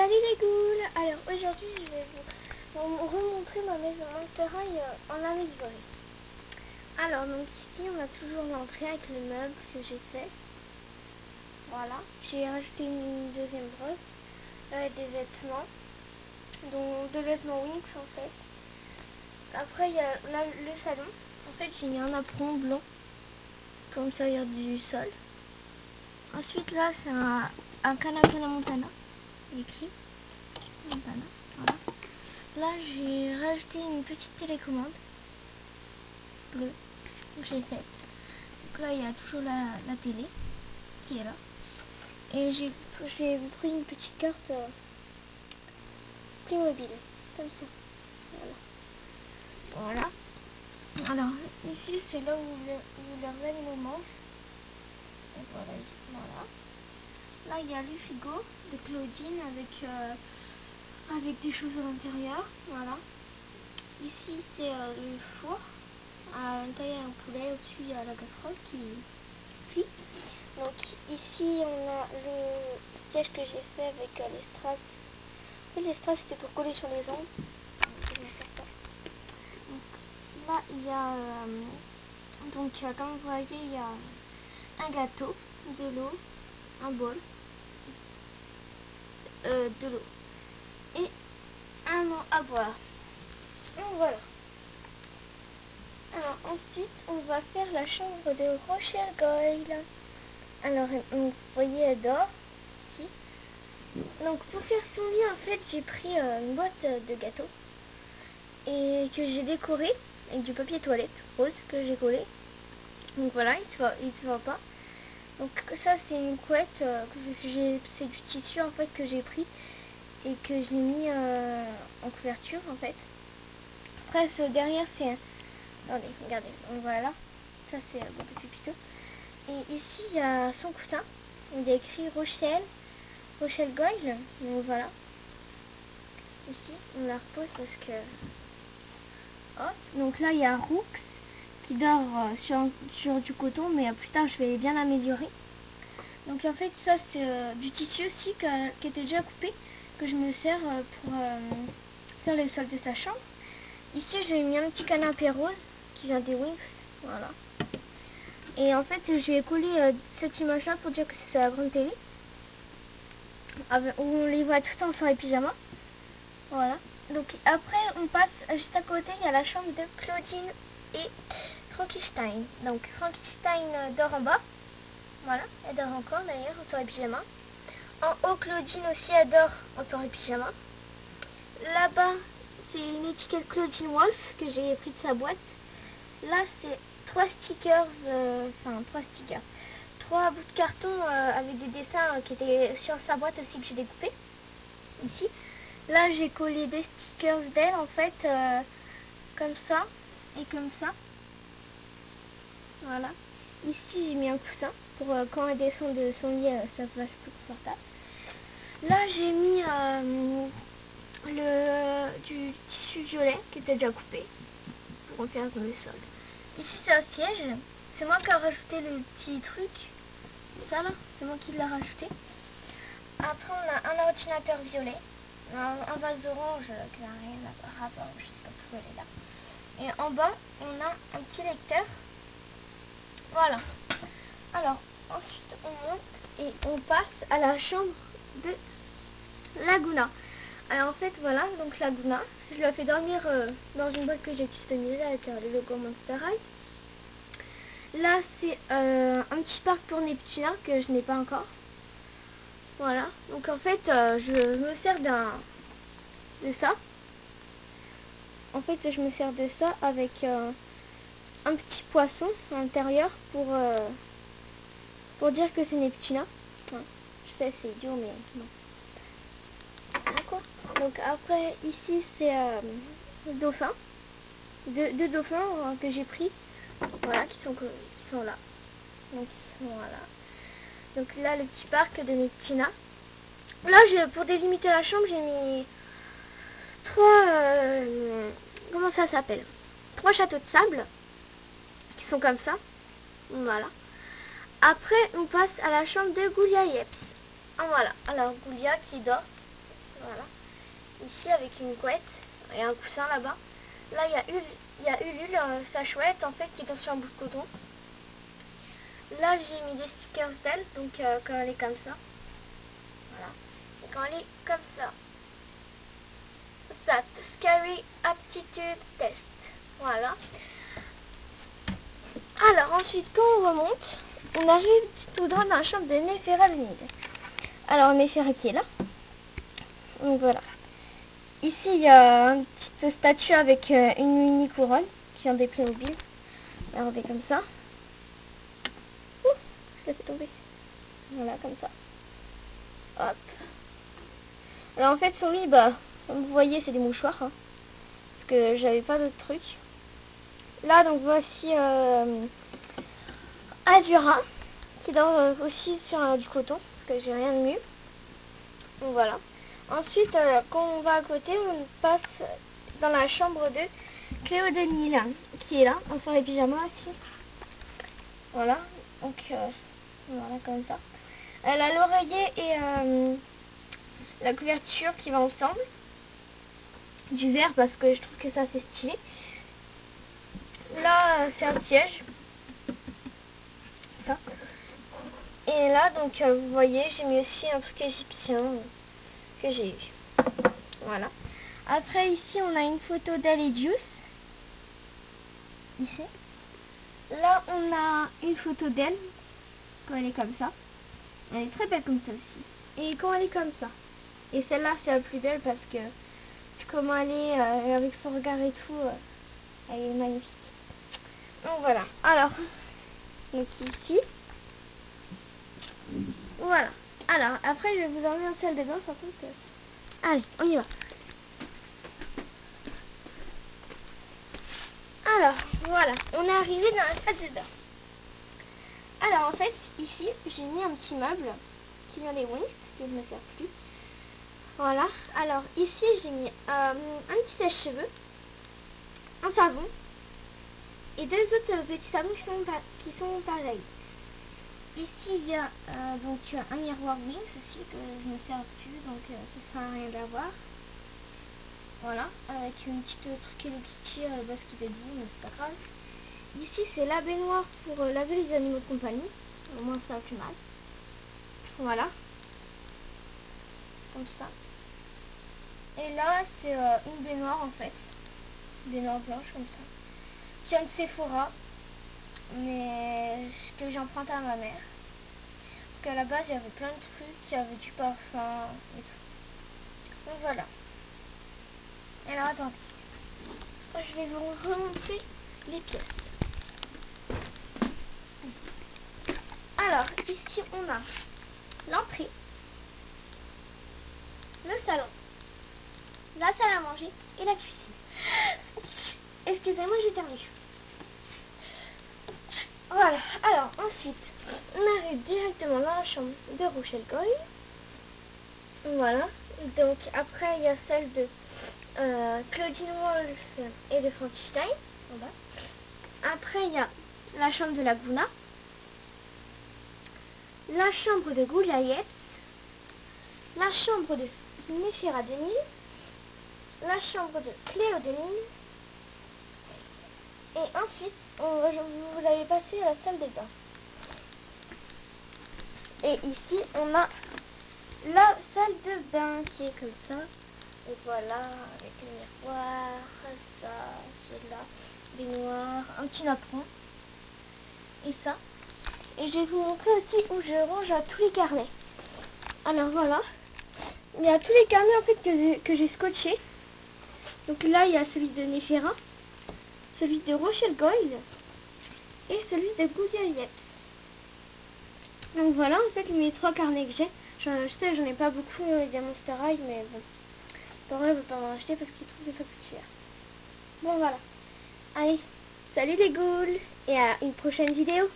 Salut les ghouls. Alors aujourd'hui je vais vous remontrer ma maison Monster High en amélioré. Alors donc ici on a toujours l'entrée avec le meuble que j'ai fait. Voilà, j'ai rajouté une deuxième brosse avec des vêtements, dont deux vêtements Winx en fait. Après il y a là le salon. En fait j'ai mis un apron blanc, comme ça il y a du sol. Ensuite là c'est un canapé la Montana, écrit Montana, voilà. Là j'ai rajouté une petite télécommande bleue que j'ai faite. Donc là il y a toujours la télé qui est là. Et j'ai pris une petite carte Playmobil, comme ça. Voilà. Alors ici c'est là où leurs animaux mangent. Et voilà, voilà. Là il y a le frigo de Claudine avec des choses à l'intérieur. Voilà. Ici c'est le four. À l'intérieur il y a un poulet, au-dessus il y a la casserole qui cuit. Donc ici on a le siège que j'ai fait avec les strass. En fait, les strass c'était pour coller sur les ongles. Je m'en sers pas. Donc là il y a comme vous voyez il y a un gâteau, de l'eau, un bol, de l'eau et un eau à boire. Donc voilà. Alors ensuite on va faire la chambre de Rochelle Goyle. Alors vous voyez elle dort ici. Donc pour faire son lit en fait j'ai pris une boîte de gâteaux et que j'ai décoré avec du papier toilette rose que j'ai collé. Donc voilà, il se voit pas. Donc ça c'est une couette c'est du tissu en fait que j'ai pris et que j'ai mis en couverture en fait. Après derrière c'est attendez, regardez, donc voilà, ça c'est la boîte de pupito. Et ici il y a son coussin, il y a écrit Rochelle Goyle, donc voilà. Ici on la repose parce que hop, donc là il y a Rooks qui dort sur du coton, mais plus tard je vais bien l'améliorer. Donc en fait ça c'est du tissu aussi qui était déjà coupé, que je me sers pour faire les sols de sa chambre. Ici je lui ai mis un petit canapé rose qui vient des Winx, voilà. Et en fait je lui ai collé ce petit machin pour dire que c'est la grande télé, où on les voit tout le temps sur les pyjamas. Voilà. Donc après on passe juste à côté, il y a la chambre de Claudine et Frankenstein. Donc Frankenstein dort en bas. Voilà, elle dort encore d'ailleurs sur les pyjamas. En haut Claudine aussi elle dort sur les pyjamas. Là-bas c'est une étiquette Claudine Wolf que j'ai pris de sa boîte. Là c'est trois bouts de carton avec des dessins qui étaient sur sa boîte aussi que j'ai découpé ici. Là j'ai collé des stickers d'elle en fait comme ça et comme ça. Voilà. Ici j'ai mis un coussin pour quand elle descend de son lit ça fasse plus confortable. Là j'ai mis du tissu violet qui était déjà coupé pour en faire le sol. Ici c'est un siège, c'est moi qui ai rajouté le petit truc, ça là, c'est moi qui l'ai rajouté. Après on a un ordinateur violet, un vase orange qui n'a rien à rapport, je sais pas pourquoi elle est là. Et en bas on a un petit lecteur. Voilà. Alors ensuite on monte et on passe à la chambre de Laguna. Alors en fait voilà, donc Laguna, je la fais dormir dans une boîte que j'ai customisée avec le logo Monster High. Là c'est un petit parc pour Neptuna que je n'ai pas encore. Voilà, donc en fait je me sers de ça. En fait je me sers de ça avec un petit poisson à l'intérieur pour dire que c'est Neptuna. Enfin, je sais c'est idiot mais non. D'accord. Donc après ici c'est dauphin, deux dauphins que j'ai pris, voilà, qui sont là. Donc voilà. Donc là le petit parc de Neptuna. Là pour délimiter la chambre j'ai mis trois comment ça s'appelle, 3 châteaux de sable qui sont comme ça. Voilà. Après on passe à la chambre de Goulia Yeps. Ah, voilà. Alors Goulia qui dort. Voilà. Ici avec une couette et un coussin là-bas. Là il y a Ulule, sa chouette en fait qui est sur un bout de coton. Là j'ai mis des stickers d'elle, donc quand elle est comme ça. Voilà. Et quand elle est comme ça. That Scary Aptitude Test. Voilà. Alors ensuite quand on remonte, on arrive tout droit dans la chambre de Néphera le Nil. Alors Néphera qui est là. Donc voilà. Ici il y a une petite statue avec une mini couronne qui est en des Playmobil. Regardez comme ça. Ouh, je l'ai fait tomber. Voilà comme ça. Hop. Alors en fait son lit, bah comme vous voyez c'est des mouchoirs. Hein, parce que j'avais pas d'autres trucs. Là donc voici Azura qui dort aussi sur du coton. Parce que j'ai rien de mieux. Donc voilà. Ensuite, quand on va à côté, on passe dans la chambre de Cléo de Nil, qui est là, en soirée pyjama aussi. Voilà, donc voilà comme ça. Elle a l'oreiller et la couverture qui va ensemble. Du vert parce que je trouve que ça c'est stylé. Là, c'est un siège. Ça. Et là, donc vous voyez, j'ai mis aussi un truc égyptien que j'ai eu. Voilà. Après ici on a une photo d'elle et Deuce. Ici. Là on a une photo d'elle quand elle est comme ça. Elle est très belle comme ça aussi. Et quand elle est comme ça. Et celle-là c'est la plus belle parce que comment elle est avec son regard et tout, elle est magnifique. Donc voilà. Alors donc ici. Voilà. Alors après je vais vous emmener en salle de bain par contre. Allez, on y va. Alors, voilà, on est arrivé dans la salle de bain. Alors, en fait, ici, j'ai mis un petit meuble qui vient des Wings, qui ne me sert plus. Voilà, alors ici, j'ai mis un petit sèche-cheveux, un savon, et deux autres petits savons qui sont pareils. Ici, il y a donc un miroir Wings aussi, que je ne me sers plus, donc ça sert à rien d'avoir. Voilà, avec une petite truc Hello Kitty à la base qui debout, mais c'est pas grave. Ici c'est la baignoire pour laver les animaux de compagnie. Au moins ça a plus mal. Voilà. Comme ça. Et là c'est une baignoire en fait. Une baignoire blanche comme ça. Qui vient de Sephora. Mais que j'ai emprunté à ma mère. Parce qu'à la base il y avait plein de trucs. Il y avait du parfum et tout. Donc voilà. Alors attendez. Je vais vous remontrer les pièces. Alors, ici on a l'entrée, le salon, la salle à manger et la cuisine. Excusez-moi, j'éternue. Voilà, alors ensuite, on arrive directement dans la chambre de Rochelle Goy. Voilà, donc après il y a celle de Claudine Wolf et de Frankenstein. En bas. Après il y a la chambre de Laguna, la chambre de Goulayette, la chambre de Néphera de Nil, la chambre de Cléo de Nil, et ensuite vous allez passer à la salle de bain. Et ici on a la salle de bain qui est comme ça. Et voilà, avec le miroir, ça, c'est là, baignoire, un petit napperon. Et ça. Et je vais vous montrer aussi où je range tous les carnets. Alors voilà. Il y a tous les carnets en fait que j'ai scotché. Donc là il y a celui de Néphera, celui de Rochelle Goyle et celui de Goodyear Yeps. Donc voilà en fait mes trois carnets que j'ai. Je sais j'en ai pas beaucoup des Monster High, mais bon. Parents ne veut pas m'en acheter parce qu'ils trouvent que ça coûte cher. Bon voilà. Allez, salut les ghouls et à une prochaine vidéo.